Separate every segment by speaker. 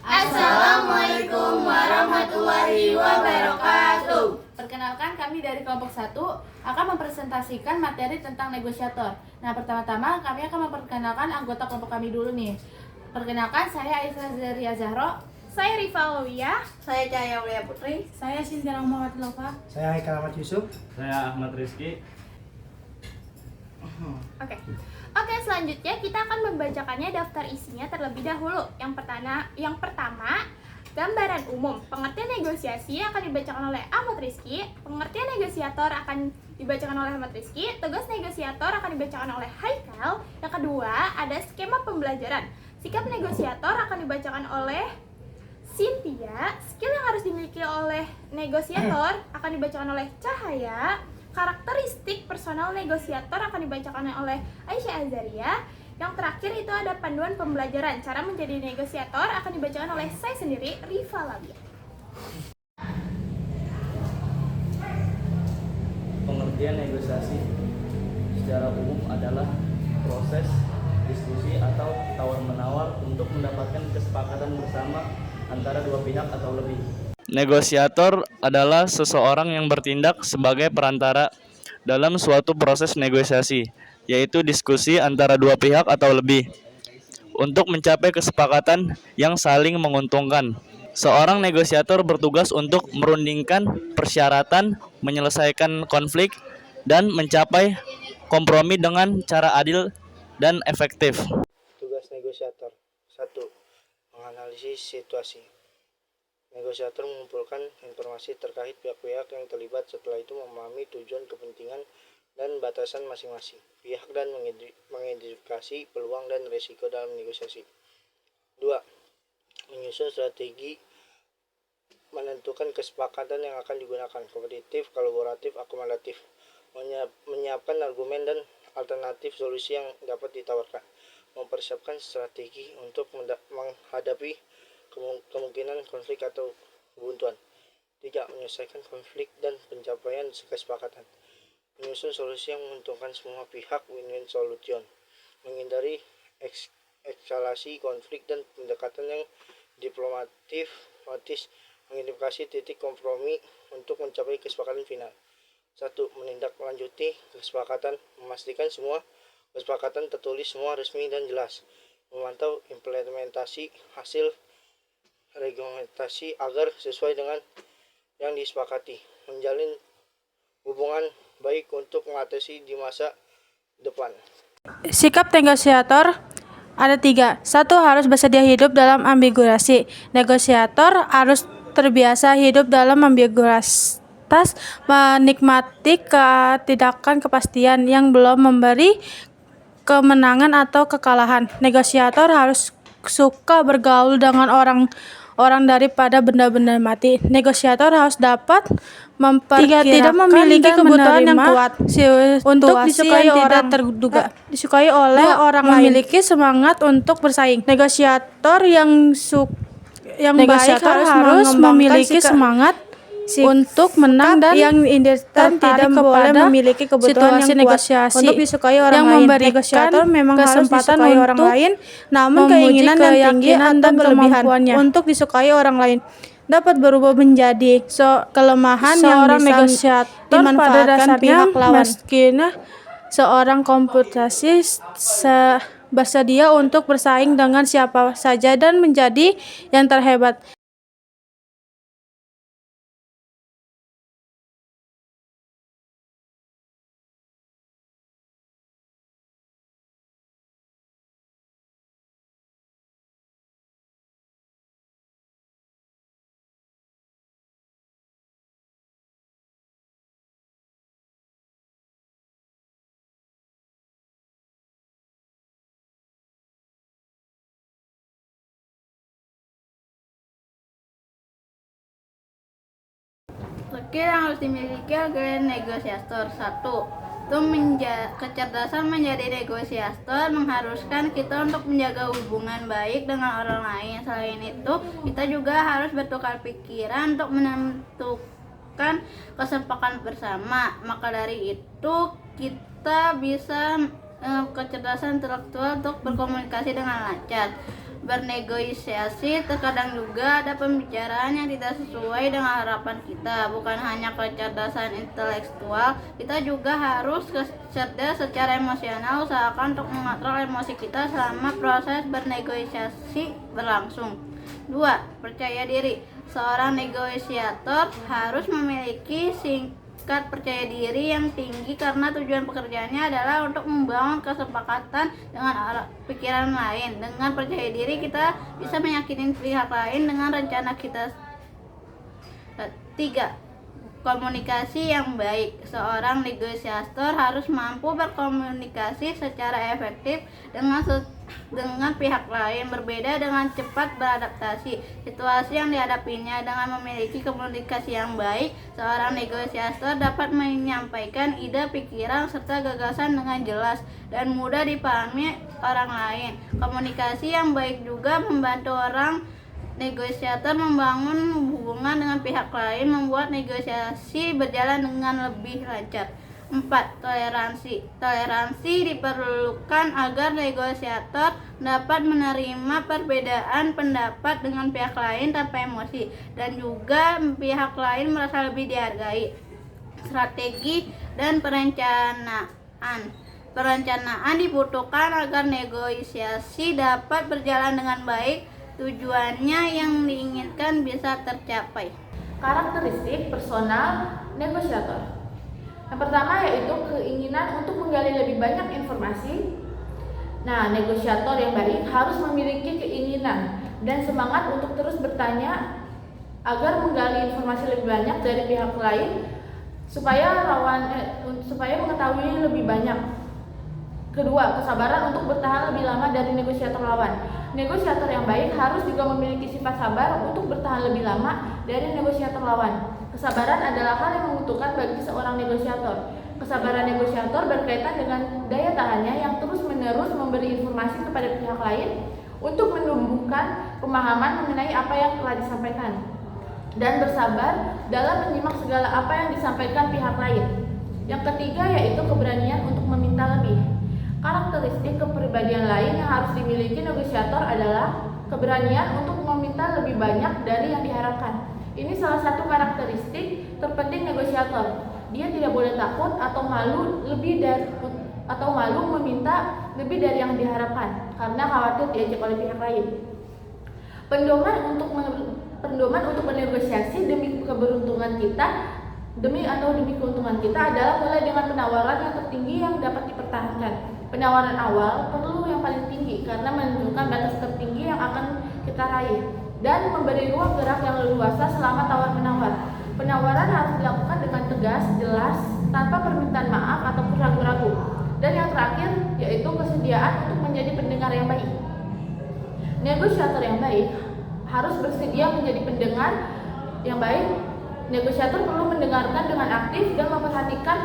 Speaker 1: Assalamualaikum warahmatullahi wabarakatuh.
Speaker 2: Perkenalkan, kami dari kelompok 1 akan mempresentasikan materi tentang negosiator. Nah, pertama-tama kami akan memperkenalkan anggota kelompok kami dulu nih. Perkenalkan, saya Aisyah Zaria Zahro.
Speaker 3: Saya Rifa Alawiyah.
Speaker 1: Saya Cahaya Aulia Putri.
Speaker 2: Saya Sintia Rahmawati Lova.
Speaker 4: Saya Haikal Ahmad Yusuf.
Speaker 5: Saya Ahmad Rizky.
Speaker 3: Oke, selanjutnya kita akan membacakannya daftar isinya terlebih dahulu. Yang pertama, gambaran umum. Pengertian negosiasi akan dibacakan oleh Ahmad Rizky. Pengertian negosiator akan dibacakan oleh Ahmad Rizky. Tugas negosiator akan dibacakan oleh Haikal. Yang kedua, ada skema pembelajaran. Sikap negosiator akan dibacakan oleh Cynthia. Skill yang harus dimiliki oleh negosiator akan dibacakan oleh Cahaya. Karakteristik personal negosiator akan dibacakan oleh Aisyah Azaria. Yang terakhir itu ada panduan pembelajaran. Cara menjadi negosiator akan dibacakan oleh saya sendiri, Rifa Alawiyah.
Speaker 5: Pengertian negosiasi secara umum adalah proses diskusi atau tawar-menawar untuk mendapatkan kesepakatan bersama antara dua pihak atau lebih. Negosiator adalah seseorang yang bertindak sebagai perantara dalam suatu proses negosiasi, yaitu diskusi antara dua pihak atau lebih, untuk mencapai kesepakatan yang saling menguntungkan. Seorang negosiator bertugas untuk merundingkan persyaratan, menyelesaikan konflik, dan mencapai kompromi dengan cara adil dan efektif.
Speaker 4: Tugas negosiator 1. Menganalisis situasi. Negosiator mengumpulkan informasi terkait pihak-pihak yang terlibat, setelah itu memahami tujuan, kepentingan, dan batasan masing-masing pihak dan mengidentifikasi peluang dan risiko dalam negosiasi. 2. Menyusun strategi, menentukan kesepakatan yang akan digunakan, kompetitif, kolaboratif, akomodatif, menyiapkan argumen dan alternatif solusi yang dapat ditawarkan, mempersiapkan strategi untuk menghadapi kemungkinan konflik atau kebuntuan. 3. Menyelesaikan konflik dan pencapaian kesepakatan, menyusun solusi yang menguntungkan semua pihak, win-win solution, menghindari eskalasi konflik dan pendekatan yang diplomatis, mengidentifikasi titik kompromi untuk mencapai kesepakatan final. 1. Menindaklanjuti kesepakatan, memastikan semua kesepakatan tertulis, semua resmi dan jelas, memantau implementasi hasil reglamentasi agar sesuai dengan yang disepakati, menjalin hubungan baik untuk mengatasi di masa depan.
Speaker 6: Sikap negosiator ada 3. 1. Harus bersedia hidup dalam ambiguasi. Negosiator harus terbiasa hidup dalam ambiguitas, menikmati ketidakpastian yang belum memberi kemenangan atau kekalahan. Negosiator harus suka bergaul dengan orang daripada benda-benda mati. Negosiator harus dapat memperkirakan tidak memiliki kebutuhan yang kuat untuk disukai orang terduga, disukai oleh orang lain. Memiliki semangat untuk bersaing. Negosiator yang baik harus memiliki semangat untuk menang dan yang tidak boleh memiliki kebutuhan yang kuat untuk disukai orang lain. Negosiator memang kesempatan harus orang lain, namun keinginan yang tinggi atau kelebihannya untuk disukai orang lain dapat berubah menjadi kelemahan yang bisa dimanfaatkan pihak lawan. Meskinya seorang kompetisi bersedia untuk bersaing dengan siapa saja dan menjadi yang terhebat.
Speaker 1: Skill yang harus dimiliki oleh negosiator. 1. Kecerdasan menjadi negosiator mengharuskan kita untuk menjaga hubungan baik dengan orang lain. Selain itu, kita juga harus bertukar pikiran untuk menentukan kesepakatan bersama. Maka dari itu, kita bisa kecerdasan intelektual untuk berkomunikasi dengan lancar. bernegosiasi, terkadang juga ada pembicaraan yang tidak sesuai dengan harapan kita. Bukan hanya kecerdasan intelektual, kita juga harus cerdas secara emosional. Usahakan untuk mengontrol emosi kita selama proses bernegosiasi berlangsung. 2. Percaya diri. Seorang negosiator harus memiliki tingkat percaya diri yang tinggi karena tujuan pekerjaannya adalah untuk membangun kesepakatan dengan pikiran lain. Dengan percaya diri kita bisa meyakinkan pihak lain dengan rencana kita. 3. Komunikasi yang baik. Seorang negosiator harus mampu berkomunikasi secara efektif dengan pihak lain, berbeda dengan cepat beradaptasi situasi yang dihadapinya. Dengan memiliki komunikasi yang baik, seorang negosiator dapat menyampaikan ide, pikiran, serta gagasan dengan jelas dan mudah dipahami orang lain. Komunikasi yang baik juga membantu orang negosiator membangun hubungan dengan pihak lain, membuat negosiasi berjalan dengan lebih lancar. 4. Toleransi. Toleransi diperlukan agar negosiator dapat menerima perbedaan pendapat dengan pihak lain tanpa emosi, dan juga pihak lain merasa lebih dihargai. Strategi dan perencanaan. Perencanaan dibutuhkan agar negosiasi dapat berjalan dengan baik, tujuannya yang diinginkan bisa tercapai.
Speaker 2: Karakteristik personal negosiator. Yang pertama yaitu keinginan untuk menggali lebih banyak informasi. Nah, negosiator yang baik harus memiliki keinginan dan semangat untuk terus bertanya agar menggali informasi lebih banyak dari pihak lain supaya mengetahui lebih banyak. Kedua, kesabaran untuk bertahan lebih lama dari negosiator lawan. Negosiator yang baik harus juga memiliki sifat sabar untuk bertahan lebih lama dari negosiator lawan. Kesabaran adalah hal yang membutuhkan bagi seorang negosiator. Kesabaran negosiator berkaitan dengan daya tahannya yang terus-menerus memberi informasi kepada pihak lain untuk menumbuhkan pemahaman mengenai apa yang telah disampaikan, dan bersabar dalam menyimak segala apa yang disampaikan pihak lain. Yang ketiga yaitu keberanian untuk meminta lebih. Karakteristik kepribadian lain yang harus dimiliki negosiator adalah keberanian untuk meminta lebih banyak dari yang diharapkan. Ini salah satu karakteristik terpenting negosiator. Dia tidak boleh takut atau malu meminta lebih dari yang diharapkan karena khawatir diajak oleh pihak lain. Pedoman untuk bernegosiasi demi keuntungan kita adalah mulai dengan penawaran yang tertinggi yang dapat dipertahankan. Penawaran awal perlu yang paling tinggi karena menentukan batas tertinggi yang akan kita raih dan memberi ruang gerak yang leluasa selama tawar-menawar. Penawaran harus dilakukan dengan tegas, jelas, tanpa permintaan maaf ataupun ragu-ragu. Dan yang terakhir yaitu kesediaan untuk menjadi pendengar yang baik. Negosiator yang baik harus bersedia menjadi pendengar yang baik. Negosiator perlu mendengarkan dengan aktif dan memperhatikan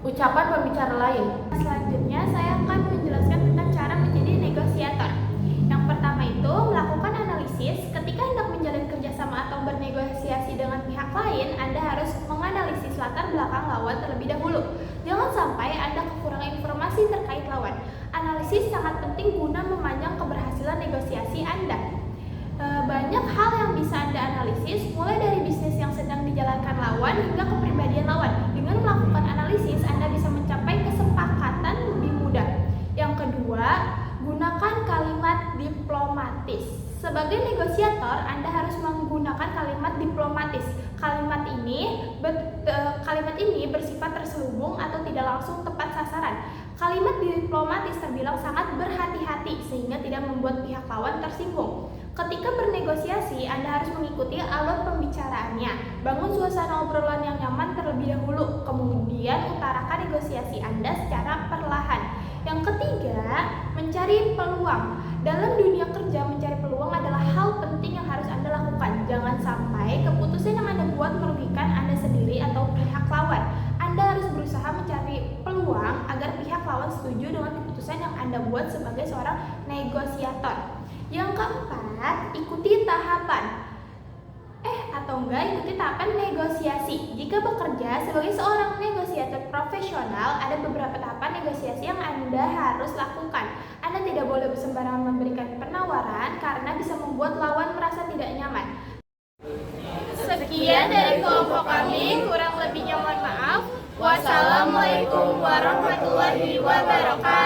Speaker 2: ucapan pembicara lain.
Speaker 3: Selanjutnya saya akan menjelaskan tentang cara menjadi negosiator. Yang pertama itu melakukan analisis. Ketika hendak menjalin kerjasama atau bernegosiasi dengan pihak lain, Anda harus menganalisis latar belakang lawan terlebih dahulu. Jangan sampai Anda kekurangan informasi terkait lawan. Analisis sangat penting guna memanjang keberhasilan negosiasi Anda. Banyak hal yang bisa Anda analisis, mulai dari bisnis yang sedang dijalankan lawan hingga kepribadian lawan. Dengan melakukan analisis, Anda bisa mencapai kesepakatan lebih mudah. Yang kedua, gunakan kalimat diplomatis. Sebagai negosiator, Anda harus menggunakan kalimat diplomatis. Kalimat ini bersifat terselubung atau tidak langsung tepat sasaran. Kalimat diplomatis terbilang sangat berhati-hati sehingga tidak membuat pihak lawan tersinggung. Ketika bernegosiasi, Anda harus mengikuti alur pembicaraannya. Bangun suasana obrolan yang nyaman terlebih dahulu, kemudian utarakan negosiasi Anda secara perlahan. Yang ketiga, mencari peluang. Dalam dunia kerja, mencari peluang adalah hal penting yang harus Anda lakukan. Jangan sampai keputusan yang Anda buat merugikan Anda sendiri atau pihak lawan. Anda harus berusaha mencari peluang agar pihak lawan setuju dengan keputusan yang Anda buat sebagai seorang negosiator. Yang keempat, ikuti tahapan ikuti tahapan negosiasi. Jika bekerja sebagai seorang negosiator profesional, ada beberapa tahapan negosiasi yang Anda harus lakukan. Anda tidak boleh sembarangan memberikan penawaran karena bisa membuat lawan merasa tidak nyaman. Sekian dari kelompok kami, kurang lebihnya mohon maaf. Wassalamualaikum warahmatullahi wabarakatuh.